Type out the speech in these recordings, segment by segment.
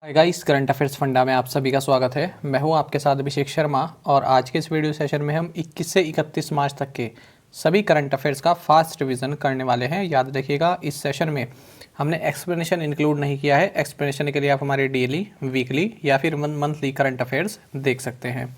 Hi guys, current affairs funda में आप सभी का स्वागत है। मैं हूं आपके साथ अभिषेक शर्मा और आज के इस वीडियो सेशन में हम 21 से 31 मार्च तक के सभी करंट अफेयर्स का फास्ट रिवीजन करने वाले हैं। याद रखिएगा, इस सेशन में हमने एक्सप्लेनेशन इंक्लूड नहीं किया है। एक्सप्लेनेशन के लिए आप हमारे डेली, वीकली या फिर मंथली करंट अफेयर्स देख सकते हैं।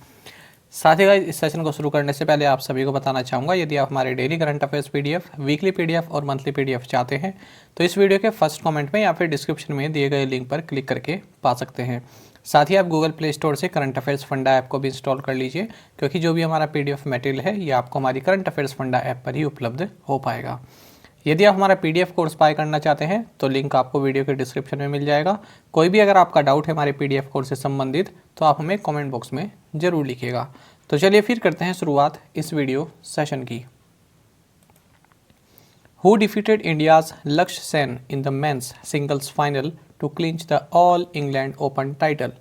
साथ ही गाइस, इस सेशन को शुरू करने से पहले आप सभी को बताना चाहूँगा, यदि आप हमारे daily current affairs PDF, weekly PDF और मंथली पीडीएफ चाहते हैं तो इस वीडियो के फर्स्ट कमेंट में या फिर डिस्क्रिप्शन में दिए गए लिंक पर क्लिक करके पा सकते हैं। साथ ही आप गूगल प्ले स्टोर से करंट अफेयर्स फंडा ऐप को भी इंस्टॉल कर लीजिए, क्योंकि जो भी हमारा पीडीएफ मटेरियल है ये आपको हमारी करंट अफेयर्स फंडा ऐप पर ही उपलब्ध हो पाएगा। यदि आप हमारा पीडीएफ कोर्स बाय करना चाहते हैं तो लिंक आपको वीडियो के डिस्क्रिप्शन में मिल जाएगा। कोई भी अगर आपका डाउट है हमारे पीडीएफ कोर्स से संबंधित तो आप हमें कमेंट बॉक्स में ज़रूर लिखिएगा। तो चलिए फिर करते हैं शुरुआत इस वीडियो सेशन की। Who defeated India's Lakshya Sen in the men's singles final to clinch the All England Open title.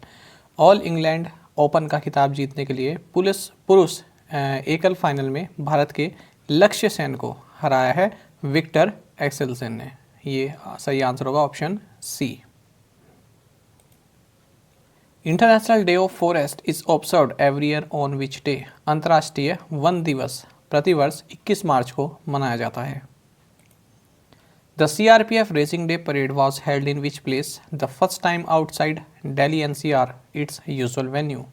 All England Open का खिताब जीतने के लिए पुरुष एकल फाइनल में भारत के लक्ष्य सेन को हराया है विक्टर एक्सेलसेन ने। ये सही आंसर होगा option C. International day of forest is observed every year on which day. अंतर्राष्ट्रीय वन दिवस प्रतिवर्ष 21 मार्च को मनाया जाता है। The CRPF raising day parade was held in which place the first time outside Delhi NCR its usual venue.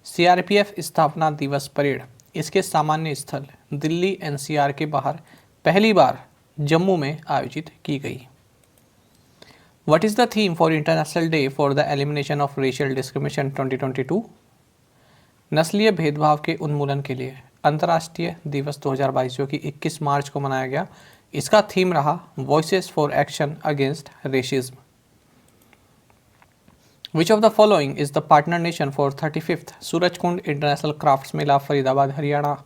CRPF स्थापना दिवस परेड इसके सामान्य स्थल दिल्ली NCR के बाहर पहली बार जम्मू में आयोजित की गई। What is the theme for International Day for the Elimination of Racial Discrimination 2022? नस्लीय भेदभाव के उन्मूलन के लिए अंतर्राष्ट्रीय दिवस 2022 जो कि 21 मार्च को मनाया गया, इसका थीम रहा voices for action against racism. Which of the following is the partner nation for 35th Surajkund international crafts mela Faridabad Haryana.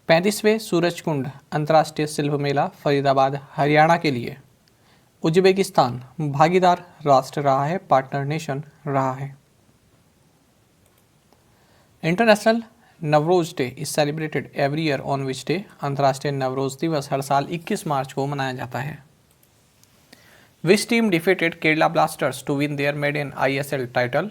35वें सूरजकुंड अंतर्राष्ट्रीय शिल्प मेला फरीदाबाद हरियाणा के लिए उज्बेकिस्तान भागीदार राष्ट्र रहा है, पार्टनर नेशन रहा है। International Navroz day is celebrated every year on which day. अंतर्राष्ट्रीय नवरोज दिवस हर साल 21 मार्च को मनाया जाता है। Which team defeated Kerala Blasters to win their maiden ISL title.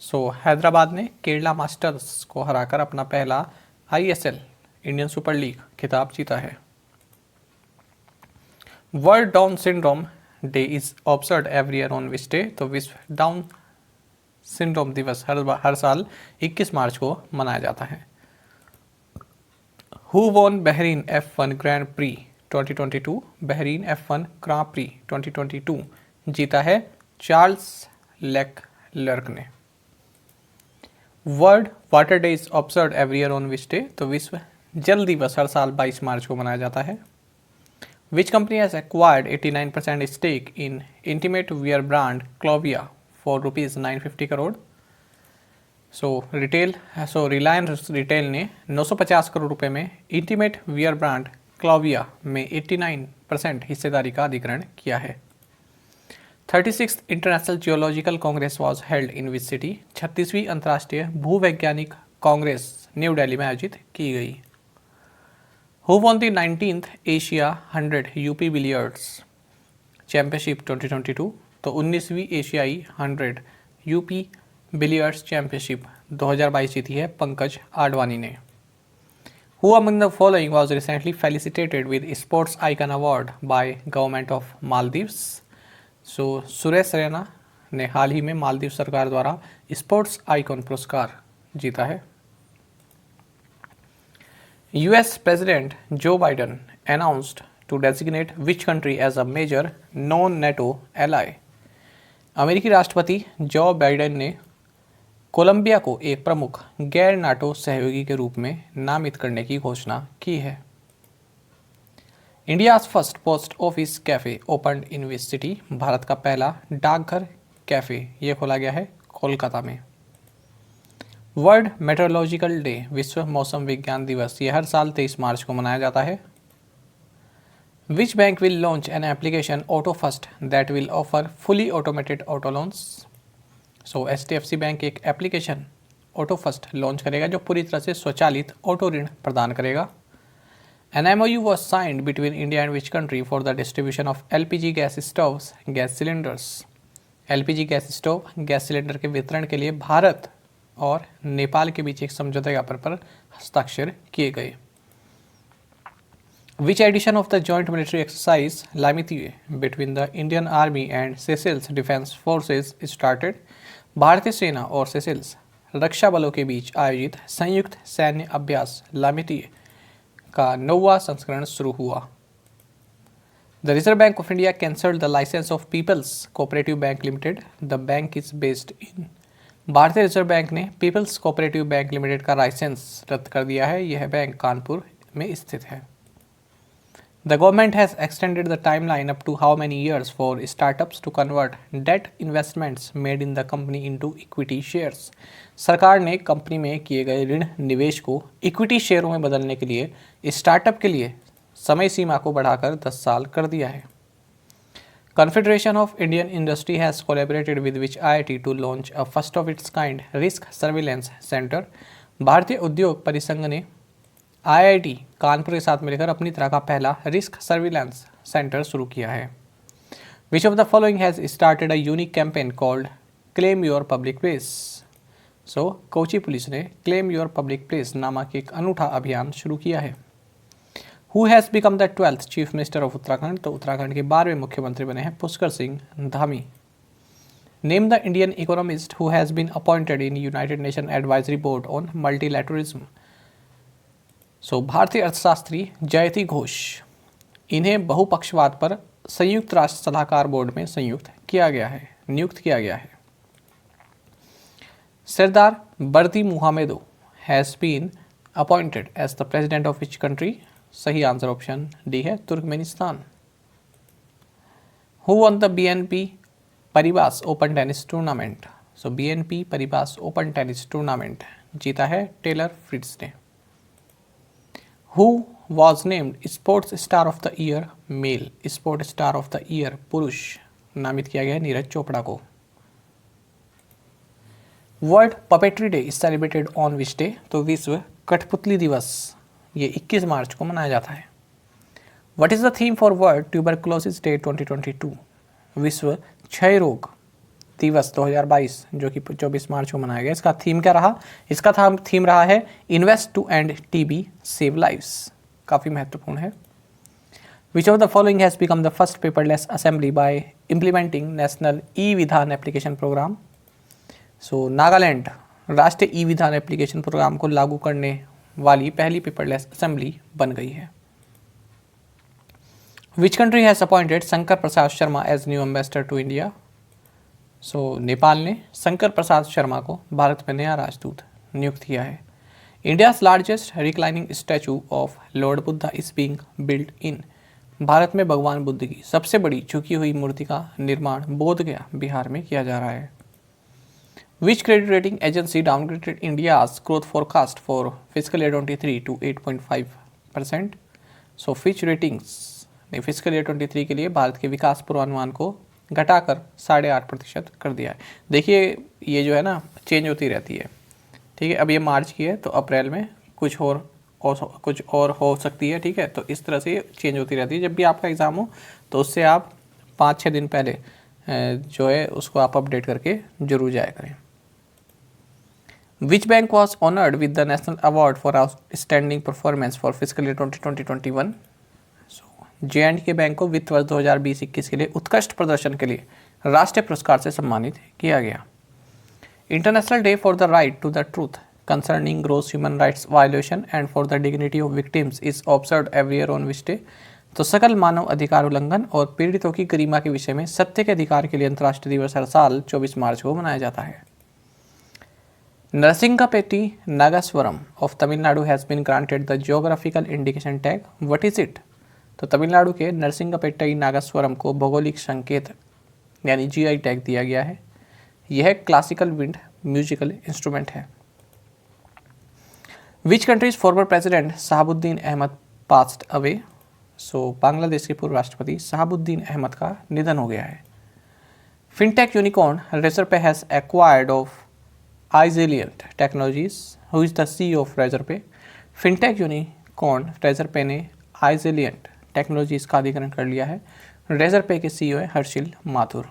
So Hyderabad ने केरला मास्टर्स को हराकर अपना पहला ISL इंडियन सुपर लीग खिताब जीता है। World down syndrome day is observed every year on which day. तो विश्व डाउन सिंड्रोम दिवस हर साल 21 मार्च को मनाया जाता है। Who won Bahrain F1 Grand Prix 2022। Bahrain F1 Grand Prix 2022 जीता है चार्ल्स लेक्लर्क ने। World Water Day is observed every year on which day. तो विश्व जल दिवस हर साल 22 मार्च को मनाया जाता है। Which company has acquired 89% stake in intimate wear brand Clovia for rupees 950 crore? Reliance Retail ने 950 करोड़ रुपए में इंटीमेट वियर ब्रांड क्लोविया में 89% हिस्सेदारी का अधिग्रहण किया है। 36th international geological congress was held in which city. 36वीं अंतर्राष्ट्रीय भूवैज्ञानिक कांग्रेस न्यू दिल्ली में आयोजित की गई। Who won the 19th Asia 100 UP Billiards Championship 2022? तो 19वीं एशियाई 100 UP बिलियर्ड्स चैंपियनशिप 2022 जीती है पंकज आडवाणी ने। Who among the following was recently felicitated with Sports Icon Award by Government of Maldives? Suresh Raina ने हाल ही में मालदीव सरकार द्वारा स्पोर्ट्स आइकॉन पुरस्कार जीता है। US President Joe Biden announced to designate which country as a major non-NATO ally? अमेरिकी राष्ट्रपति जो बाइडेन ने कोलंबिया को एक प्रमुख गैर नाटो सहयोगी के रूप में नामित करने की घोषणा की है। India's first post office cafe open in which city. Bharat का पहला डाकघर कैफे ये खोला गया है कोलकाता में। वर्ल्ड मेट्रोलॉजिकल डे विश्व मौसम विज्ञान दिवस ये हर साल 23 मार्च को मनाया जाता है। Which bank will launch an application auto first that will offer fully automated auto loans. HDFC bank एक एप्लीकेशन ऑटो फर्स्ट लॉन्च करेगा जो पूरी तरह से स्वचालित ऑटो ऋण प्रदान करेगा। An MOU was signed between India and which country for the distribution of LPG gas stoves gas cylinders. LPG gas stove gas cylinder के वितरण के लिए भारत और नेपाल के बीच एक समझौता ज्ञापन पर हस्ताक्षर किए गए। Which edition of the joint military exercise Lamithie between the Indian Army and Seychelles Defence Forces started? भारतीय सेना और सेशेल्स रक्षा बलों के बीच आयोजित संयुक्त सैन्य अभ्यास लामिथीए का 9वां संस्करण शुरू हुआ। The Reserve Bank of India cancelled the license of People's Cooperative Bank Limited. The bank is based in भारतीय रिजर्व बैंक ने पीपल्स कोऑपरेटिव बैंक लिमिटेड का लाइसेंस रद्द कर दिया है। यह बैंक कानपुर में स्थित है। The government has extended the timeline up to how many years for startups to convert debt investments made in the company into equity shares? सरकार ने कंपनी में किए गए ऋण निवेश को इक्विटी शेयरों में बदलने के लिए स्टार्टअप के लिए समय सीमा को बढ़ाकर 10 साल कर दिया है। Confederation of Indian Industry has collaborated with which IIT to launch a first of its kind risk surveillance center? भारतीय उद्योग परिसंघ ने IIT कानपुर के साथ मिलकर अपनी तरह का पहला रिस्क सर्विलांस सेंटर शुरू किया है। Which of the following has started a unique campaign called Claim Your Public Place? So, Kochi police ने Claim Your Public Place नामक एक अनूठा अभियान शुरू किया है। Who has become the 12th Chief Minister of Uttarakhand? तो उत्तराखंड के 12वें मुख्यमंत्री बने हैं Pushkar Singh Dhami. Name the Indian economist who has been appointed in United Nations Advisory Board on Multilateralism. So, भारतीय अर्थशास्त्री जयति घोष, इन्हें बहुपक्षवाद पर संयुक्त राष्ट्र सलाहकार बोर्ड में नियुक्त किया गया है। Serdar Berdimuhamedov has been appointed as the president of which country? सही आंसर ऑप्शन डी है, Turkmenistan. Who won the BNP Paribas Open tennis tournament? So BNP Paribas Open tennis tournament जीता है Taylor Fritz ने। Who was named sports star of the year male? Sport star of the year पुरुष नामित किया गया है नीरज चोपड़ा को। World puppetry day is celebrated on which day? तो विश्व कठपुतली दिवस ये 21 मार्च को मनाया जाता है। What is the theme for world tuberculosis day 2022? विश्व क्षय रोग दिवस 2022 जो कि 24 मार्च को मनाया गया। इसका थीम क्या रहा? इसका थीम रहा है invest to end TB save lives. काफ़ी महत्वपूर्ण है। Which of the following has become the first paperless assembly by implementing national e Vidhan application programme? सो नागालैंड राष्ट्रीय ई विधान एप्लीकेशन प्रोग्राम को लागू करने वाली पहली पेपरलेस असेंबली बन गई है। Which country has appointed Shankar Prasad Sharma as new ambassador to India? So Nepal ने शंकर प्रसाद शर्मा को भारत में नया राजदूत नियुक्त किया है। India's largest reclining statue of Lord Buddha is being built in? Bharat में भगवान बुद्ध की सबसे बड़ी झुकी हुई मूर्ति का निर्माण बोधगया बिहार में किया जा रहा है। Which credit rating agency downgraded India's growth forecast for fiscal year 23 to 8.5%? So Fitch Ratings ने फिजिकल ईयर 23 के लिए भारत के विकास पूर्वानुमान को घटाकर 8.5% कर दिया है। देखिए ये जो है ना चेंज होती रहती है, ठीक है। अब ये मार्च की है तो अप्रैल में कुछ और हो सकती है, ठीक है। तो इस तरह से चेंज होती रहती है। जब भी आपका एग्ज़ाम हो तो उससे आप 5-6 दिन पहले जो है उसको आप अपडेट करके जरूर जाया करें। Which bank was honored with the National Award for Outstanding Performance for Fiscal Year 2020-21? So, J&K bank को वित्त वर्ष 2020-21 के लिए उत्कृष्ट प्रदर्शन के लिए राष्ट्रीय पुरस्कार से सम्मानित किया गया। International Day for the Right to the Truth concerning gross human rights violation and for the dignity of victims is observed every year on which day? तो सकल मानव अधिकार उल्लंघन और पीड़ितों की गरिमा के विषय में सत्य के अधिकार के लिए अंतर्राष्ट्रीय दिवस हर साल 24 मार्च को मनाया जाता है। Narasingapettai Nagaswaram of Tamil Nadu has been granted the geographical indication tag, what is it? तो तमिलनाडु के नरसिंगापेट्टी नागास्वरम को भौगोलिक संकेत यानी जीआई टैग दिया गया है। यह क्लासिकल विंड म्यूजिकल इंस्ट्रूमेंट है। Which countries former president Shahabuddin Ahmed passed away? So Bangladesh के पूर्व राष्ट्रपति शहाबुद्दीन अहमद का निधन हो गया है। Fintech unicorn Razorpay has acquired of Izilient Technologies, who is the CEO of Razorpay? Fintech unicorn Razorpay ने Izilient Technologies का अधिग्रहण कर लिया है। रेजरपे के CEO है Harsil Mathur.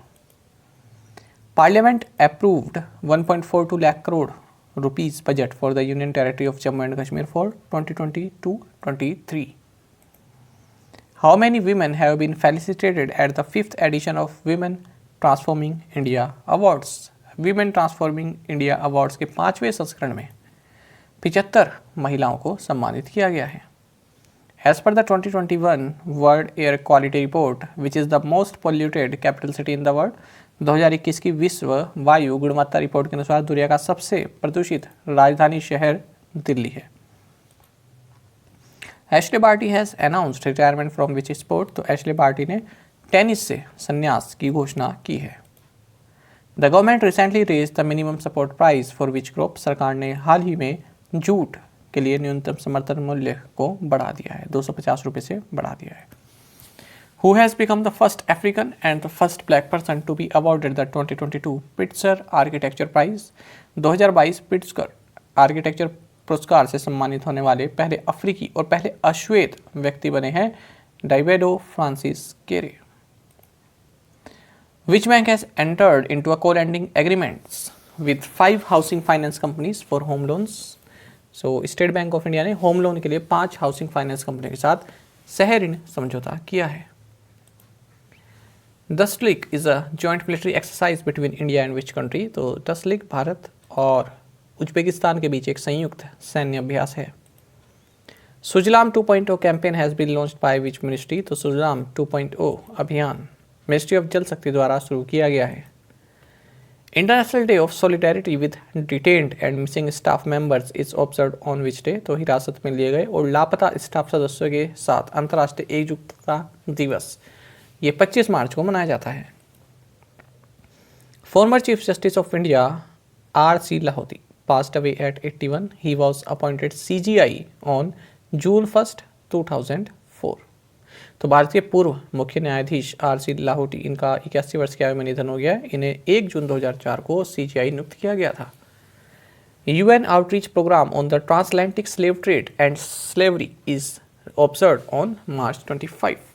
Parliament approved 1.42 lakh crore rupees budget for the Union Territory of Jammu and Kashmir for 2022-23. How many women have been felicitated at the 5th edition of Women Transforming India Awards? Women Transforming India Awards के 5वें संस्करण में 75 महिलाओं को सम्मानित किया गया है. As per the 2021 World Air Quality Report, which is the most polluted capital city in the world, 2021 की विश्व वायु गुणवत्ता रिपोर्ट के अनुसार दुनिया का सबसे प्रदूषित राजधानी शहर दिल्ली है. Ashleigh Barty has announced retirement from which sport? तो एशले बार्टी ने टेनिस से संन्यास की घोषणा की है. The government recently raised the minimum support price for which crop? सरकार ने हाल ही में जूट के लिए न्यूनतम समर्थन मूल्य को बढ़ा दिया है, 250 रुपये से बढ़ा दिया है. Who has become the first African and the first black person to be awarded the 2022 Pritzker Architecture Prize? 2022 Pritzker architecture पुरस्कार से सम्मानित होने वाले पहले अफ्रीकी और पहले अश्वेत व्यक्ति बने हैं डाइवेडो फ्रांसिस केरे. Which bank has entered into a co-lending agreements with 5 housing finance companies for home loans? So state bank of India ने होम लोन के लिए 5 हाउसिंग फाइनेंस कंपनी के साथ सह ऋण समझौता किया है. डस्टलिक is a joint military exercise between India and which country? तो डस्टलिक भारत और उज्बेकिस्तान के बीच एक संयुक्त सैन्य अभ्यास है. Sujalam 2.0 campaign has been launched by which ministry? तो सुजलाम 2.0 अभियान मिनिस्ट्री ऑफ जल शक्ति द्वारा शुरू किया गया है. International day of solidarity with detained and missing staff members is observed on which day? तो हिरासत में लिए गए और लापता स्टाफ सदस्यों के साथ अंतर्राष्ट्रीय एकजुटता दिवस ये 25 मार्च को मनाया जाता है. Former chief justice of India R.C. Lahoti passed away at 81. He was appointed CJI on June 1st, 2004. तो भारत के पूर्व मुख्य न्यायाधीश R.C. लाहौटी इनका 81 वर्ष की आयु में निधन हो गया. इन्हें 1 जून 2004 को CJI नियुक्त किया गया था. UN outreach program on the transatlantic slave trade and slavery is observed on March 25.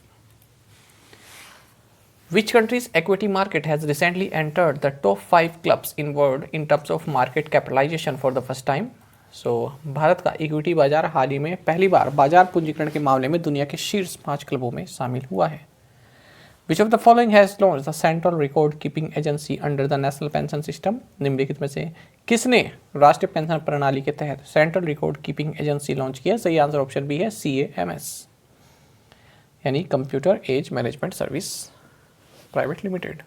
Which country's equity market has recently entered the top 5 clubs in world in terms of market capitalization for the first time? So Bharat का equity बाजार हाल ही में पहली बार बाजार पूंजीकरण के मामले में दुनिया के शीर्ष 5 क्लबों में शामिल हुआ है. Which of the following has launched the Central Record Keeping Agency under the National Pension System? निम्नलिखित में से किसने राष्ट्रीय पेंशन प्रणाली के तहत central record keeping agency launch किया? सही आंसर ऑप्शन बी है CAMS यानी computer age management service private limited.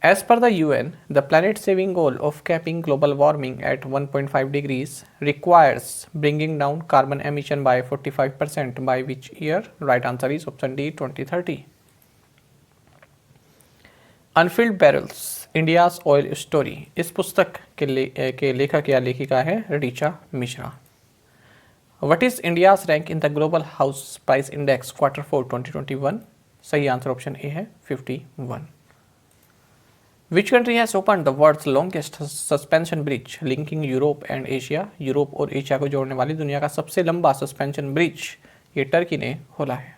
As per the UN, the planet-saving goal of capping global warming at 1.5 degrees requires bringing down carbon emission by 45% by which year? Right answer is option D, 2030. Unfilled Barrels, India's Oil Story. इस पुस्तक के लेखक या लेखिका है Richa Mishra. What is India's rank in the Global House Price Index Q4 2021? सही answer option A है 51. Which country has opened the world's longest suspension bridge linking Europe and Asia? Europe और एशिया को जोड़ने वाली दुनिया का सबसे लंबा सस्पेंशन ब्रिज ये टर्की ने खोला है.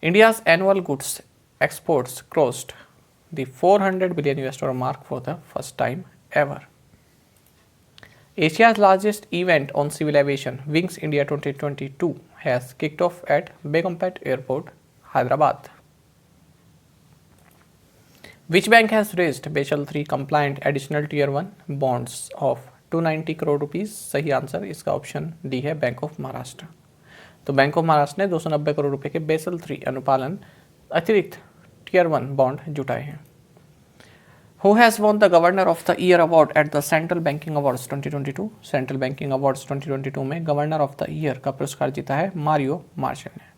India's annual goods exports crossed the $400 billion mark for the first time ever. Asia's largest event on civil aviation, Wings India 2022, has kicked off at Begumpet Airport, Hyderabad. Which bank has raised Basel III compliant additional tier 1 bonds of 290 crore rupees? सही answer इसका option D है bank of Maharashtra. तो bank of Maharashtra ने 290 करोड़ रुपए के basal 3 अनुपालन अतिरिक्त tier 1 bond जुटाए हैं. Who has won the Governor of the Year award at the Central Banking Awards 2022? Central Banking Awards 2022 में Governor of the Year का पुरस्कार जीता है मारियो मार्शल ने.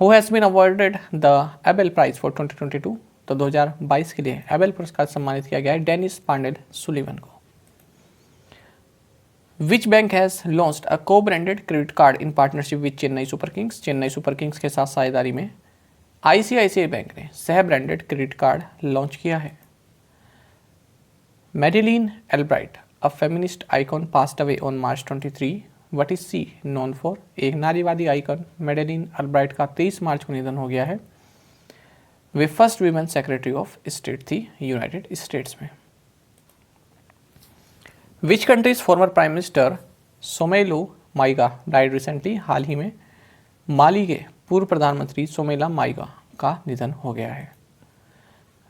Who has been awarded the Abel Prize for 2022? तो 2022 के लिए Abel पुरस्कार सम्मानित किया गया है डेनिस पांडेल सुलिवन को. Which bank has launched a co branded credit card in partnership with Chennai Super Kings? Chennai Super Kings के साथ साझेदारी में ICICI बैंक ने सह ब्रांडेड क्रेडिट कार्ड लॉन्च किया है. Madeleine Albright a feminist icon passed away on March 23. What is she known for? एक नारीवादी आइकॉन मेडिलिन एल्ब्राइट का 23 मार्च को निधन हो गया है. वे first women secretary of state थी यूनाइटेड स्टेट्स में। Which countries former prime minister Soumeylou Maiga died recently, हाल ही में माली के पूर्व प्रधानमंत्री सोमेला माइगा का निधन हो गया है।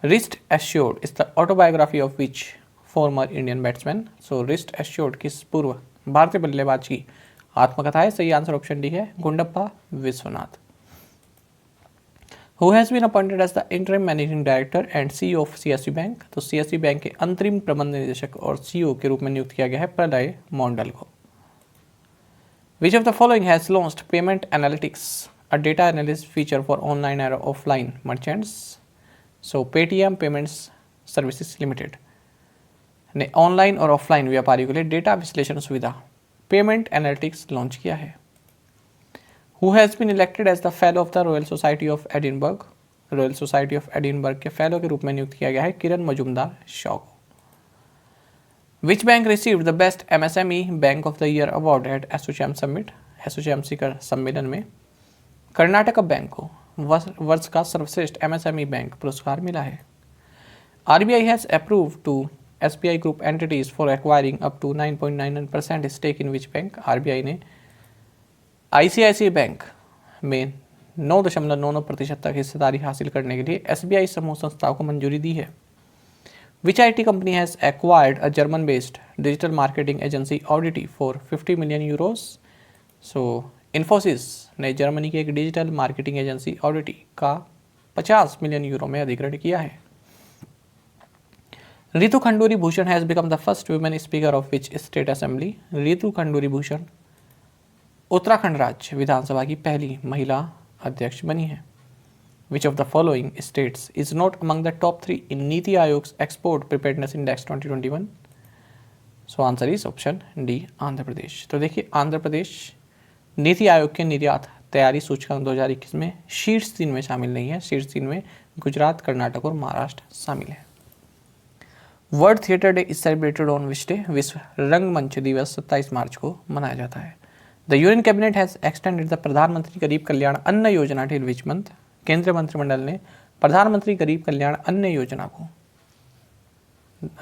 Wrist assured is the autobiography of which former Indian batsman, so wrist assured किस पूर्व भारतीय बल्लेबाज की आत्मकथा है? सही आंसर ऑप्शन डी है, Gundappa Vishwanath. Who has been appointed as the interim managing director and CEO of CSB bank, तो सीएसबी बैंक के अंतरिम प्रबंध निदेशक और सीईओ के रूप में नियुक्त किया गया है प्रलय मोंडल को। विच of the following has launched payment analytics, a data analysis feature for online और ऑफलाइन मर्चेंट्स, सो पेटीएम पेमेंट्स सर्विसेज लिमिटेड ने ऑनलाइन और ऑफलाइन व्यापारियों के लिए डेटा विश्लेषण सुविधा पेमेंट एनालिटिक्स लॉन्च किया है। Who has been elected as the fellow of the Royal Society of Edinburgh, Royal Society of Edinburgh के फेलो के रूप में नियुक्त किया गया है किरण मजुमदार शॉ को। Which bank received the best MSME bank of the year award at ASSOCHAM summit, ASSOCHAM शिखर सम्मेलन में कर्नाटक बैंक को वर्ष का सर्वश्रेष्ठ एमएसएमई बैंक पुरस्कार मिला है। RBI has approved to SBI group entities for acquiring up to 9.99% stake in which bank, RBI ने आईसीआईसीआई बैंक में 9.99% तक हिस्सेदारी हासिल करने के लिए एसबीआई समूह संस्थाओं को मंजूरी दी है। Which IT company has acquired a German based digital marketing agency Oddity for 50 million euros, so Infosys ने जर्मनी की एक डिजिटल मार्केटिंग एजेंसी ऑडिटी का 50 मिलियन यूरो में अधिग्रहण किया है। Ritu Khanduri Bhushan has become the first women speaker of which state assembly, Ritu Khanduri Bhushan Uttarakhand राज्य विधानसभा की पहली महिला अध्यक्ष बनी है। Which of the following states is not among the top 3 in NITI Aayog export preparedness index 2021, so answer is option D Andhra Pradesh. तो देखिए आंध्र प्रदेश नीति आयोग के निर्यात तैयारी सूचकांक 2021 में शीर्ष 3 में शामिल नहीं है, शीर्ष 3 में गुजरात, कर्नाटक और महाराष्ट्र शामिल है। World theatre day is celebrated on which day, विश्व रंगमंच दिवस 27 मार्च को मनाया जाता है। The union cabinet has extended the प्रधानमंत्री गरीब कल्याण अन्न योजना टिल विच मंथ, केंद्रीय मंत्रिमंडल ने प्रधानमंत्री गरीब कल्याण अन्न योजना को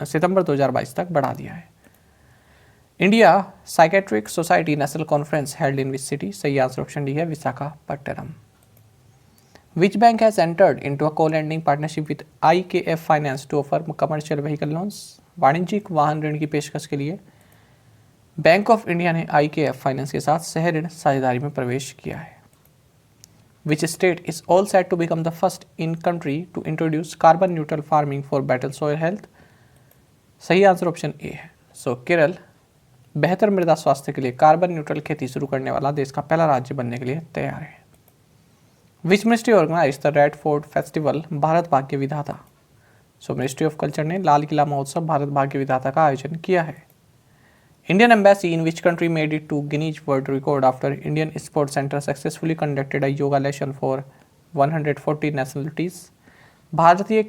सितंबर 2022 तक बढ़ा दिया है। India psychiatric society national conference held in which city, सही आंसर ऑप्शन डी है, Visakhapatnam. Which bank has entered into a co lending partnership with IKF finance to offer commercial vehicle loans, वाणिज्यिक वाहन ऋण की पेशकश के लिए बैंक ऑफ इंडिया ने आईकेएफ फाइनेंस के साथ सह ऋण साझेदारी में प्रवेश किया है। Which state is all set to become the first in country to introduce carbon neutral farming for better soil health, सही आंसर ऑप्शन ए है, सो केरल बेहतर मृदा स्वास्थ्य के लिए कार्बन न्यूट्रल खेती शुरू करने वाला देश का पहला राज्य बनने के लिए तैयार है। Which ministry organise the Red Fort festival Bharat Bhagya Vidhata, so ministry of culture ने लाल किला महोत्सव भारत भाग्य विधाता का आयोजन किया है। Indian embassy in which country made it to Guinness World Record after Indian sports centre successfully conducted a yoga lesson for 140 nationalities, भारतीय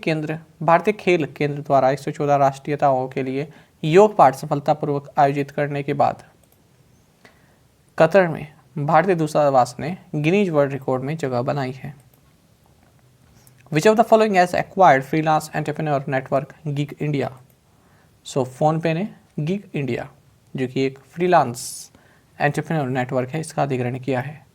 खेल केंद्र द्वारा 114 राष्ट्रीयताओं के लिए योग पाठ सफलतापूर्वक आयोजित करने के बाद कतर में भारतीय दूतावास ने गिनीज वर्ल्ड रिकॉर्ड में जगह बनाई है। Which of the following has acquired freelance entrepreneur network gig India, so phone पे ने गिग इंडिया जो कि एक फ्रीलांस एंटरप्रेन्योर नेटवर्क है इसका अधिग्रहण किया है।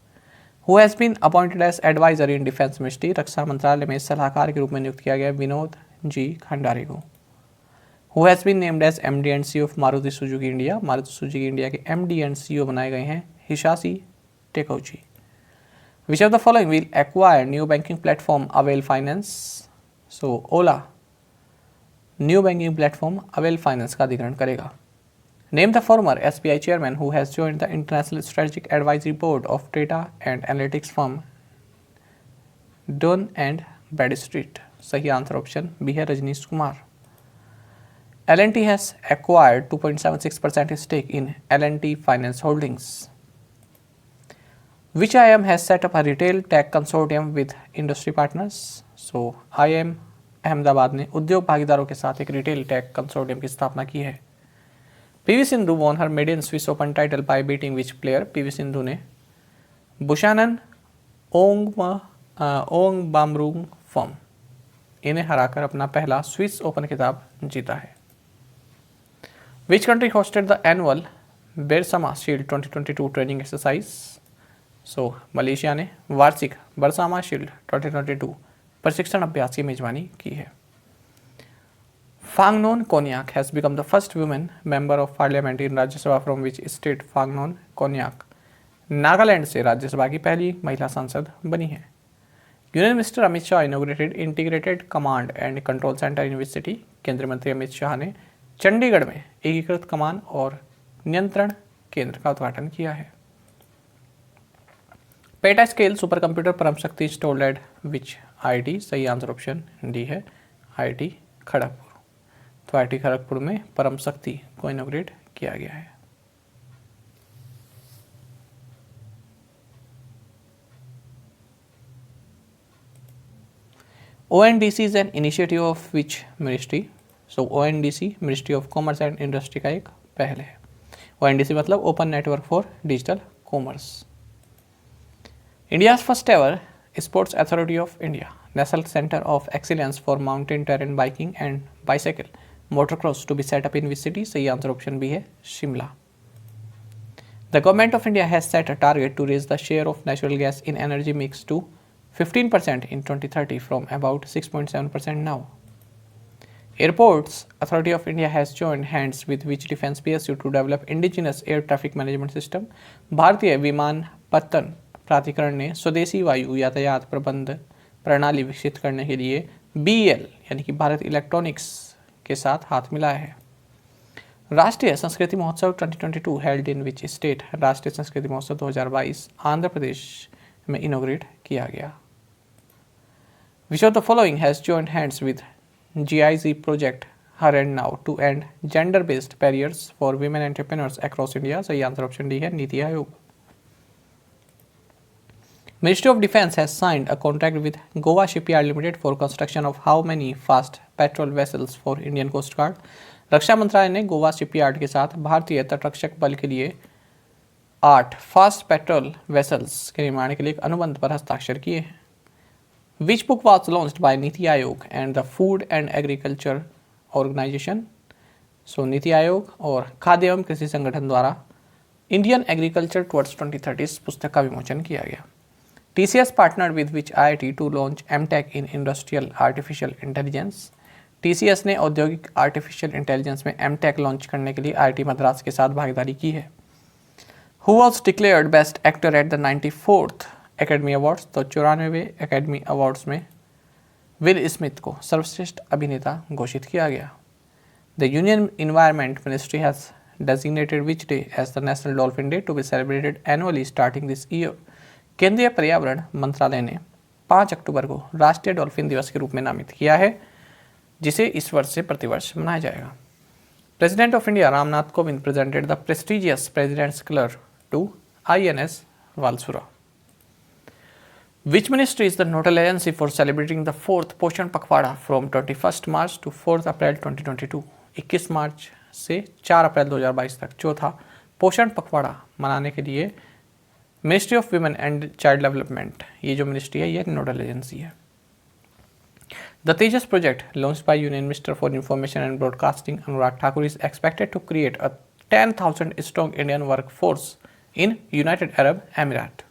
Who has been appointed as advisor in defence ministry, रक्षा मंत्रालय में सलाहकार के रूप में नियुक्त किया गया विनोद जी खंडारे को। Who has been named as MD and CEO of Maruti Suzuki India, Maruti Suzuki India के एमडी एंड सीईओ बनाए गए हैं Hisashi Takeuchi. Which of the following will acquire new banking platform Avail Finance, so Ola new banking platform Avail Finance का अधिग्रहण करेगा। Name the former SBI chairman who has joined the international strategic advisory board of data and analytics firm Dun and Bradstreet, सही answer option B है, Rajneesh Kumar. L&T has acquired 2.76% stake in L&T Finance Holdings. Which IIM has set up a retail tech consortium with industry partners? So IIM Ahmedabad ने उद्योग भागीदारों के साथ एक retail take consortium की स्थापना की है। PV Sindhu won her maiden Swiss Open title by beating which player? PV Sindhu ने बुशानन ओंगबामरुंग फॉर्म इन्हें हराकर अपना पहला स्विस ओपन खिताब जीता है। Which country hosted the annual Bersama shield 2022 training exercise? So Malaysia ने वार्षिक बरसामा शील्ड 2022 प्रशिक्षण अभ्यास की मेजबानी की है। Phangnon Konyak has become the first women member of parliament in Rajya Sabha from which state? Phangnon Konyak Nagaland से राज्यसभा की पहली महिला सांसद बनी है। Union minister Amit Shah inaugurated integrated command and control centre in which city? केंद्रीय मंत्री अमित शाह ने चंडीगढ़ में एकीकृत कमान और नियंत्रण केंद्र का उद्घाटन किया है। पेटा स्केल सुपर कंप्यूटर परम शक्ति इंस्टॉल्ड एट विच आईआईटी? सही आंसर ऑप्शन डी है, आईआईटी खड़गपुर। तो आईआईटी खड़गपुर में परम शक्ति को इनोग्रेट किया गया है। ONDC is an initiative of which ministry? So ONDC ministry of commerce and industry का एक पहल है। ONDC मतलब open network for digital commerce. India's first ever sports authority of India national centre of excellence for mountain terrain biking and bicycle motocross to be set up in which city? सही answer option B है, Shimla. The government of India has set a target to raise the share of natural gas in energy mix to 15% in 2030 from about 6.7% now. Airports Authority of India has joined hands with which defense PSU to develop indigenous air traffic management system? भारतीय विमानपत्तन प्राधिकरण ने स्वदेशी वायु यातायात प्रबंध प्रणाली विकसित करने के लिए BEL यानी कि भारत इलेक्ट्रॉनिक्स के साथ हाथ मिलाया है। राष्ट्रीय संस्कृति महोत्सव 2022 हेल्ड इन विच स्टेट? राष्ट्रीय संस्कृति महोत्सव 2022 आंध्र प्रदेश में इनोग्रेट किया गया। Which of the following has joined hands with GIZ project Her and Now to end gender-based barriers for women entrepreneurs across India? सही आंसर ऑप्शन डी है, NITI Aayog. Ministry of Defence has signed a contract with Goa Shipyard Limited for construction of how many fast patrol vessels for Indian Coast Guard? रक्षा मंत्रालय ने Goa shipyard के साथ भारतीय तटरक्षक बल के लिए 8 फास्ट पेट्रोल वेसल्स के निर्माण के लिए एक अनुबंध पर हस्ताक्षर किए हैं। Which book was launched by NITI Aayog and the Food and Agriculture Organization? So NITI Aayog और खाद्य एवं कृषि संगठन द्वारा इंडियन एग्रीकल्चर टुवर्ड्स 2030 पुस्तक का विमोचन किया गया। TCS partnered with which IIT to launch MTech in Industrial Artificial Intelligence? TCS ने औद्योगिक आर्टिफिशियल इंटेलिजेंस में MTech लॉन्च करने के लिए IIT मद्रास के साथ भागीदारी की है। Who was declared best actor at the 94th academy awards? तो 94वें एकेडमी अवार्ड्स में विल स्मिथ को सर्वश्रेष्ठ अभिनेता घोषित किया गया। The union environment ministry has designated which day as the national dolphin day to be celebrated annually starting this year? केंद्रीय पर्यावरण मंत्रालय ने 5 अक्टूबर को राष्ट्रीय डॉल्फिन दिवस के रूप में नामित किया है, जिसे इस वर्ष से प्रतिवर्ष मनाया जाएगा। President of India Ramnath Kovind presented the prestigious president's colour to INS Valsura. Which ministry is the nodal agency for celebrating the 4th पोषण पखवाड़ा from 21st March to 4th April 2022? 21 मार्च से 4 अप्रैल 2022 तक चौथा पोषण पखवाड़ा मनाने के लिए ministry of women and child development, ये जो मिनिस्ट्री है ये नोडल एजेंसी है। The Tejas project launched by union minister for information and broadcasting Anurag Thakur is expected to create a 10,000 strong Indian work force in United Arab Emirate.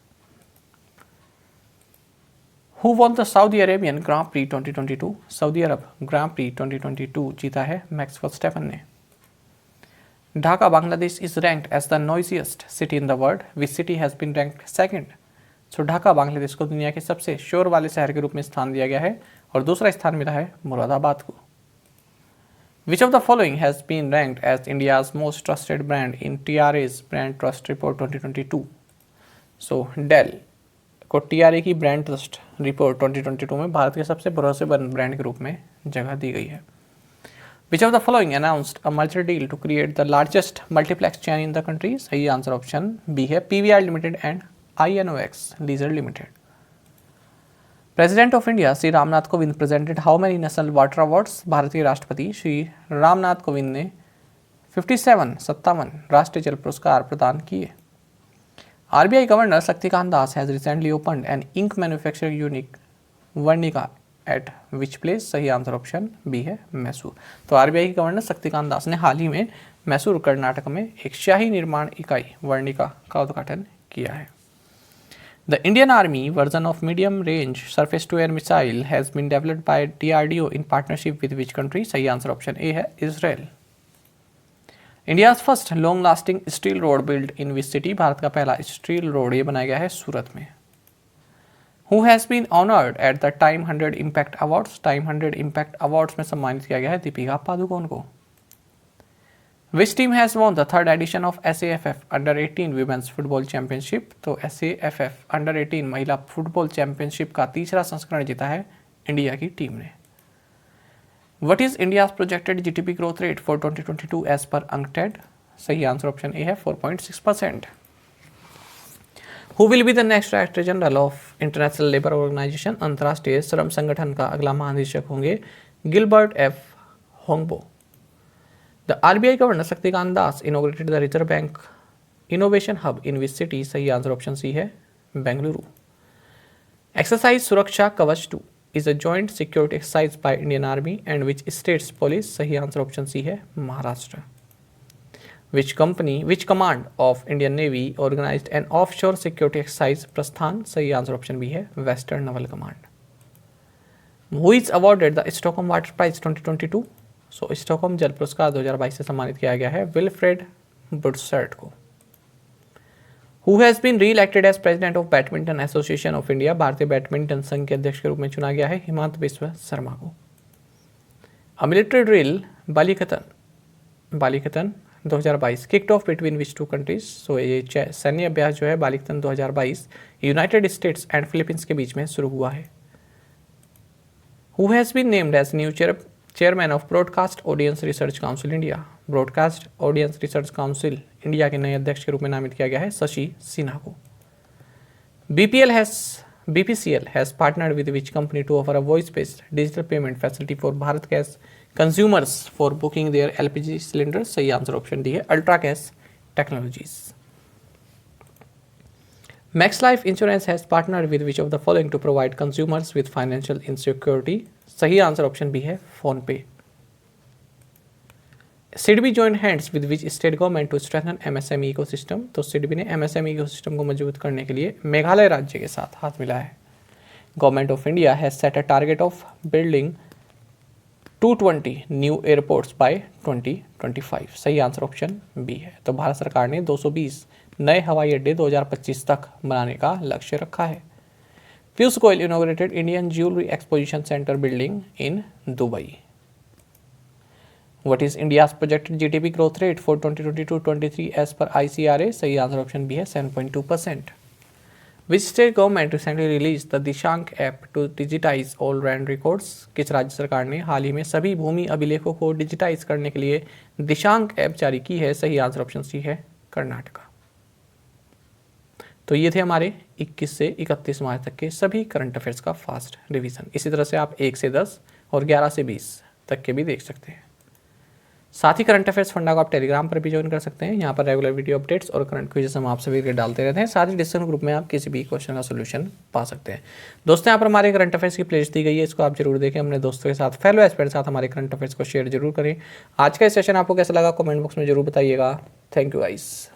Who won the Saudi Arabian Grand Prix 2022? Saudi Arab Grand Prix 2022 जीता है Max Verstappen ने। Dhaka Bangladesh is ranked as the नॉइजिएस्ट city in the world, which city has been ranked second? So Dhaka Bangladesh को दुनिया के सबसे शोर वाले शहर के रूप में स्थान दिया गया है और दूसरा स्थान मिला है मुरादाबाद को। Which of the following has been ranked as India's most trusted brand in TRA's Brand Trust Report 2022? So Dell को TRA की ब्रांड ट्रस्ट रिपोर्ट 2022 में भारत के सबसे भरोसेमंद ब्रांड के रूप में जगह दी गई है। Which of the following announced a merger deal to create the largest multiplex chain in the country? सही आंसर ऑप्शन बी है, PVR limited and INOX leisure limited. President of India Shri Ramnath Kovind presented how many national water awards? भारतीय राष्ट्रपति श्री रामनाथ कोविंद ने 57 राष्ट्रीय जल पुरस्कार प्रदान किए। RBI Governor Shaktikant Das has recently opened an ink manufacturing unit, Varnika, eight which place? सही आंसर ऑप्शन बी है मैसूर। तो आरबीआई के गवर्नर शक्तिकांत दास ने हाल ही में मैसूर कर्नाटक में एक शाही निर्माण इकाई वर्णिका का उद्घाटन किया है। The Indian Army version of medium-range surface-to-air missile has been developed by DRDO in partnership with which country? सही आंसर ऑप्शन ए है Israel. India's first long-lasting steel road built in which city? Bharat का पहला steel road ये बनाया गया है सूरत में। Who has been honored at the Time 100 Impact Awards? Time 100 Impact Awards में सम्मानित किया गया है दीपिका पादुकोण को। Which team has won the third edition of SAFF Under-18 Women's Football Championship? तो SAFF Under-18 महिला फुटबॉल चैंपियनशिप का तीसरा संस्करण जीता है इंडिया की टीम ने। What is India's projected GDP growth rate for 2022 as per UNCTAD? सही आंसर ऑप्शन ए है 4.6%। Who will be the next Director General of International Labour Organization? अंतर्राष्ट्रीय श्रम संगठन का अगला महानिदेशक होंगे Gilbert F Houngbo. The RBI Governor Shaktikant Das inaugurated the Reserve Bank Innovation Hub in which city? सही answer option C है Bengaluru. Exercise Suraksha Kavach 2 is a joint security exercise by Indian Army and which state's police? सही answer option C है Maharashtra. Which command of Indian Navy organized an offshore security exercise प्रस्थान? सही answer option B है Western Naval Command। Who is awarded the Stockholm Water Prize 2022? Stockholm जल पुरस्कार 2022 से सम्मानित किया गया है विल्फ्रेड बुर्सर्ट को। Who has been re-elected as president of Badminton Association of India? भारतीय बैडमिंटन संघ के अध्यक्ष के रूप में चुना गया है हिमांत बिस्वा शर्मा को। Military drill Balikatan 2022 kicked off between which two countries? So ये सैन्य अभ्यास जो है Balikatan 2022 United States and Philippines के बीच में शुरू हुआ है। Who has been named as new chairman of broadcast audience research council India? Broadcast audience research council India के नए अध्यक्ष के रूप में नामित किया गया है शशि सिन्हा को। BPCL has partnered with which company to offer a voice-based digital payment facility for Bharat Gas consumers for booking their LPG cylinders? सही आंसर ऑप्शन डी है ultra gas technologies. Max Life Insurance has partnered with which of the following to provide consumers with financial insecurity? सही answer option B है PhonePe. SIDBI joined hands with which state government to strengthen MSME ecosystem? तो सिडबी ने MSME ecosystem को मजबूत करने के लिए मेघालय राज्य के साथ हाथ मिलाया है। Government of India has set a target of building 220 new airports by 2025। सही आंसर ऑप्शन बी है। तो भारत सरकार ने 220 नए हवाई अड्डे 2025 तक बनाने का लक्ष्य रखा है। Piyush Goyal inaugurated Indian Jewelry Exposition Center building in Dubai. What is India's projected GDP growth rate for 2022-23 as per ICRA? सही आंसर ऑप्शन बी है 7.2%। Which state government recently released the Dishank app to digitize all land records? किस राज्य सरकार ने हाल ही में सभी भूमि अभिलेखों को डिजिटाइज करने के लिए दिशांक ऐप जारी की है? सही आंसर ऑप्शन सी है कर्नाटका। तो ये थे हमारे 21 से 31 मार्च तक के सभी करंट अफेयर्स का फास्ट रिवीजन। इसी तरह से आप 1 से 10 और 11 से 20 तक के भी देख सकते हैं। साथ ही करंट अफेयर्स फंडा को आप टेलीग्राम पर भी ज्वाइन कर सकते हैं। यहाँ पर रेगुलर वीडियो अपडेट्स और करंट क्विज़ हम आप सभी के डालते रहते हैं। साथ ही डिस्कशन ग्रुप में आप किसी भी क्वेश्चन का सोल्यूशन पा सकते हैं। दोस्तों यहाँ पर हमारे करंट अफेयर्स की प्लेलिस्ट दी गई है, इसको आप जरूर देखें। अपने दोस्तों के साथ फेलो एस्पिरेंट्स के साथ हमारे करंट अफेयर्स को शेयर जरूर करें। आज का सेशन आपको कैसा लगा कमेंट बॉक्स में जरूर बताइएगा। Thank you guys.